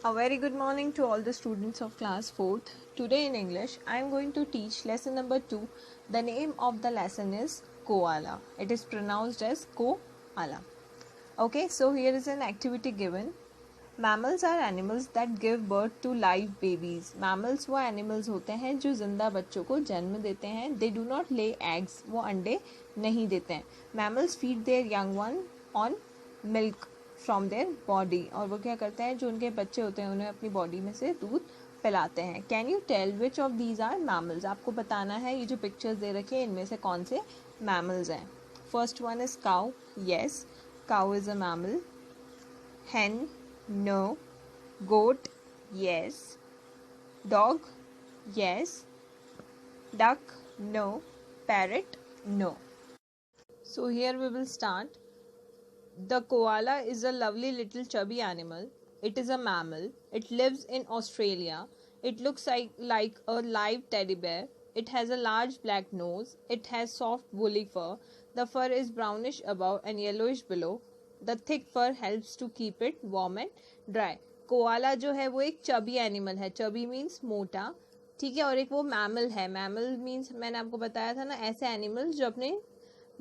A very good morning to all the students of class 4th. Today in English, I am going to teach lesson number 2. The name of the lesson is koala. It is pronounced as koala. Okay, so here is an activity given. Mammals are animals that give birth to live babies. Mammals वो animals होते हैं जो जिंदा बच्चों को जन्म देते हैं. They do not lay eggs. वो अंडे नहीं देते हैं. Mammals feed their young one on milk from their body. और वो क्या करते हैं, जो उनके बच्चे होते हैं उन्हें अपनी बॉडी में से दूध पिलाते हैं. Can you tell which of these are mammals? आपको बताना है ये जो पिक्चर्स दे रखे हैं इनमें से कौन से मैमल्स हैं. First one is cow. Yes, cow is a mammal. hen, no. goat, yes. dog, yes. duck, no. parrot, no. So here we will start. The koala is a lovely little chubby animal. It is a mammal. It lives in Australia. It looks like a live teddy bear. It has a large black nose. It has soft woolly fur. The fur is brownish above and yellowish below. The thick fur helps to keep it warm and dry. Koala जो है वो एक chubby animal है. Chubby means मोटा, ठीक है. और एक वो मैमल है. मैमल मीन्स मैंने आपको बताया था ना, ऐसे एनिमल्स जो अपने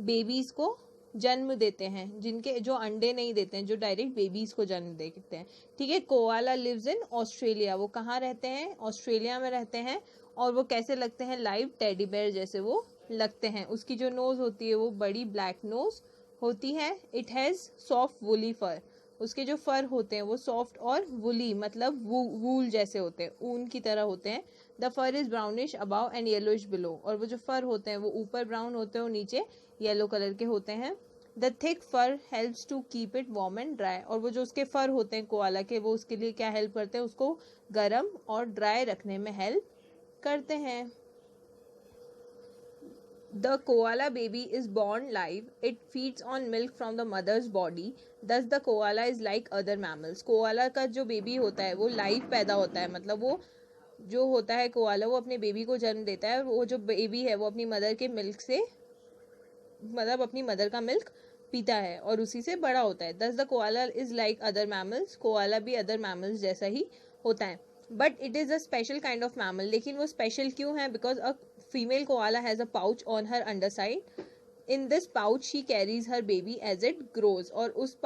बेबीज को जन्म देते हैं, जिनके जो अंडे नहीं देते हैं, जो डायरेक्ट बेबीज को जन्म देते हैं, ठीक है. Koala lives in Australia. वो कहाँ रहते हैं? ऑस्ट्रेलिया में रहते हैं. और वो कैसे लगते हैं? लाइव टेडी बेयर जैसे वो लगते हैं. उसकी जो नोज होती है वो बड़ी ब्लैक नोज होती है. इट हैज सॉफ्ट वुली फर. उसके जो फर होते हैं वो सॉफ्ट और वुली मतलब वूल जैसे होते हैं, ऊन की तरह होते हैं. The fur is brownish above and yellowish below. और वो जो फर होते हैं वो ऊपर ब्राउन होते हैं और नीचे येलो कलर के होते हैं. The thick fur helps to keep it warm and dry. और वो जो उसके फर होते हैं कोआला के, वो उसके लिए क्या हेल्प करते हैं? उसको गर्म और ड्राई रखने में हेल्प करते हैं. The koala baby is born live. It feeds on milk from the mother's body. Thus the koala is like other mammals. Koala का जो बेबी होता है वो लाइव पैदा होता है, मतलब वो जो होता है कोआला वो अपने बेबी को जन्म देता है. वो जो बेबी है वो अपनी मदर के मिल्क से, मतलब अपनी मदर का मिल्क पीता है और उसी से बड़ा होता है. Thus the koala is like other mammals. Koala भी अदर मैमल्स जैसा ही होता है. But it is a special kind of mammal. लेकिन वो स्पेशल क्यों है? Because a female koala has a pouch on her underside. In this pouch she carries her baby as it grows. और उस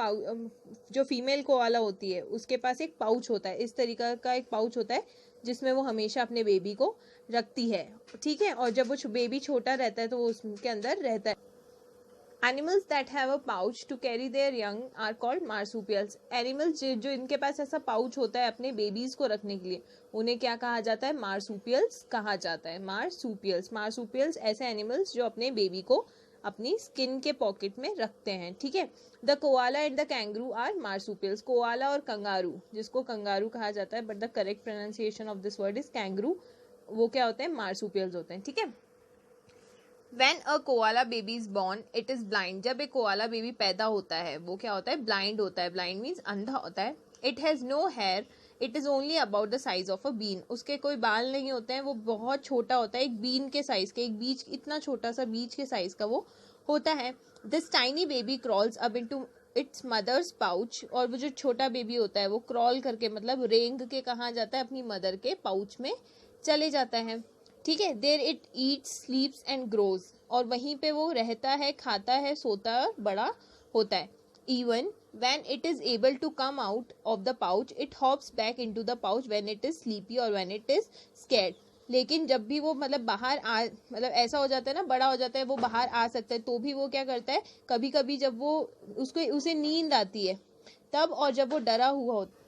जो फीमेल कोआला होती है उसके पास एक पाउच होता है, इस तरीका का एक पाउच होता है जिसमें वो हमेशा अपने बेबी को रखती है, ठीक है. और जब वो बेबी छोटा रहता है तो वो उसके अंदर रहता है. Animals that have a pouch to carry their young are called marsupials. Animals जो इनके पास ऐसा पाउच होता है अपने बेबीज को रखने के लिए, उन्हें क्या कहा जाता है? मार्सुपियल्स कहा जाता है. मार्सुपियल्स. मार्सुपियल्स ऐसे एनिमल्स जो अपने बेबी को अपनी स्किन के पॉकेट में रखते हैं, ठीक है. The koala and the kangaroo are marsupials. Koala और कंगारू, जिसको कंगारू कहा जाता है but the correct pronunciation of this word is kangaroo, वो क्या होते हैं? मार्सुपियल्स होते हैं, ठीक है. When a koala baby is born, it is blind. जब एक कोआला बेबी पैदा होता है वो क्या होता है? ब्लाइंड होता है. ब्लाइंड मीन्स अंधा होता है. It has no hair. It is only about the size of a bean. उसके कोई बाल नहीं होते हैं, वो बहुत छोटा होता है, एक बीन के साइज के, एक बीज, इतना छोटा सा बीज के साइज का वो होता है. This tiny baby crawls up into its mother's pouch. और वो जो छोटा बेबी होता है वो क्रॉल करके मतलब रेंग के कहाँ जाता है? अपनी मदर के पाउच में चले जाता है, ठीक है. There it eats, स्लीप्स and grows. और वहीं पे वो रहता है, खाता है, सोता है, बड़ा होता है. Even when it is able to come out of the pouch, it hops back into the pouch when it is sleepy और व्हेन इट इज स्कैर्ड. लेकिन जब भी वो मतलब बाहर आ, मतलब ऐसा हो जाता है ना, बड़ा हो जाता है, वो बाहर आ सकता है, तो भी वो क्या करता है? कभी कभी जब वो उसे नींद आती है तब, और जब वो डरा हुआ होता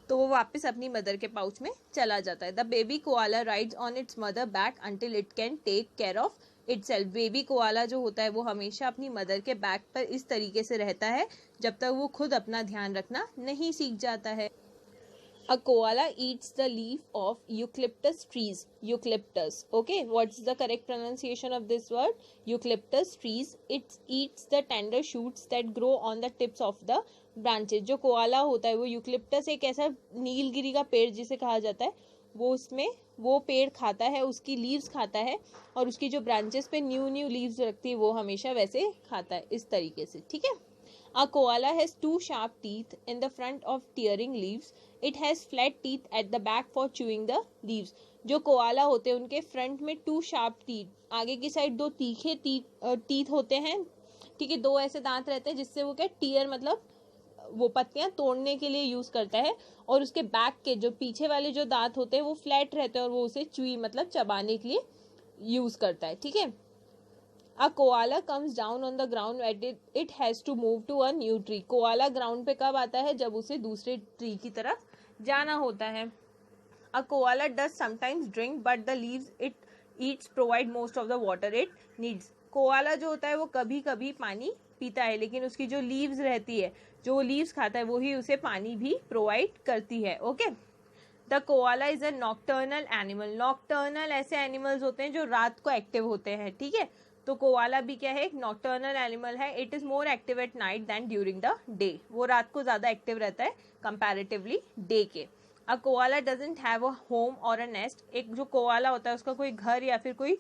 तो वो वापस अपनी मदर के पाउच में चला जाता है. The baby koala rides on its mother back until it can take care of itself. Baby koala जो होता है वो हमेशा अपनी मदर के बैक पर इस तरीके से रहता है जब तक वो खुद अपना ध्यान रखना नहीं सीख जाता है. A koala eats the leaf of eucalyptus trees. Eucalyptus. Okay, what's the correct pronunciation of this word? Eucalyptus trees. It eats the tender shoots that grow on the tips of the branches. जो koala होता है वो eucalyptus, एक ऐसा नीलगिरी का पेड़ जिसे कहा जाता है, वो उसमें वो पेड़ खाता है, उसकी लीव्स खाता है, और उसकी जो ब्रांचेस पे न्यू लीव्स रखती है वो हमेशा वैसे खाता है, इस तरीके से, ठीक है. A koala has two sharp teeth in the front of tearing leaves. It has flat teeth at the back for chewing the leaves. जो कोआला होते हैं उनके फ्रंट में टू शार्प टीथ, आगे की साइड दो तीखे टीथ होते हैं, ठीक है, दो ऐसे दांत रहते हैं जिससे वो क्या टीयर मतलब वो पत्तियां तोड़ने के लिए यूज करता है, और उसके बैक के जो पीछे वाले जो दांत होते हैं वो फ्लैट रहते हैं और वो उसे चुई मतलब चबाने के लिए यूज करता है, ठीक है। A koala comes down on the ground when it has to move to a new tree. Koala ground पे कब आता है? जब उसे दूसरे ट्री की तरफ जाना होता है. A koala does sometimes drink, but the leaves it eats provide most of the water it needs. Koala जो होता है वो कभी कभी पानी पीता है, लेकिन उसकी जो लीव्स रहती है, जो वो लीव्स खाता है, वो ही उसे पानी भी प्रोवाइड करती है. Okay. The koala is a nocturnal animal. Nocturnal ऐसे एनिमल्स होते हैं जो रात को एक्टिव होते हैं, ठीक है. तो कोआला भी क्या है? एक नॉक्टर्नल एनिमल है. It is more active at night than during the day. वो रात को ज्यादा एक्टिव रहता है कंपैरेटिवली डे के. A koala doesn't have a home or a nest. एक जो कोआला होता है उसका कोई घर या फिर कोई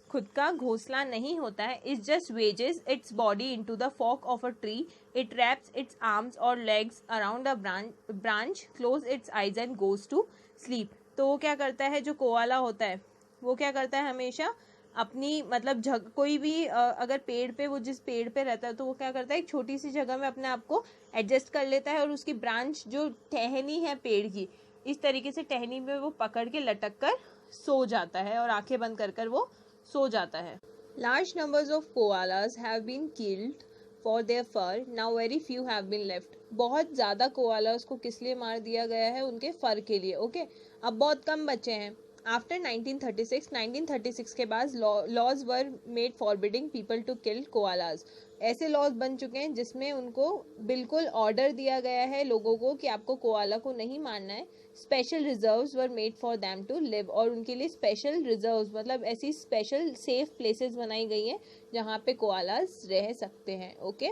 खुद का घोंसला नहीं होता है. It just wedges its body into the fork of a tree. It wraps its arms और legs around a branch, close its eyes and goes to sleep. तो वो क्या करता है, जो कोआला होता है वो क्या करता है, हमेशा अपनी मतलब कोई भी अगर पेड़ पे, वो जिस पेड़ पे रहता है तो वो क्या करता है, एक छोटी सी जगह में अपने आप को एडजस्ट कर लेता है और उसकी ब्रांच जो टहनी है पेड़ की, इस तरीके से टहनी में वो पकड़ के लटक कर सो जाता है और आंखें बंद कर कर वो सो जाता है. Large numbers of koalas have been killed for their fur. Now very few have been left. बहुत ज़्यादा कोआलास को किस लिए मार दिया गया है? उनके फर के लिए. ओके. अब बहुत कम बचे हैं. आफ्टर 1936 के बाद laws were made forbidding people to kill koalas. ऐसे लॉज बन चुके हैं जिसमें उनको बिल्कुल ऑर्डर दिया गया है लोगों को कि आपको कोआला को नहीं मारना है. Special reserves were made for them to live. और उनके लिए स्पेशल रिजर्व्स मतलब ऐसी स्पेशल सेफ प्लेसेस बनाई गई हैं जहाँ पे कोआलास रह सकते हैं. ओके.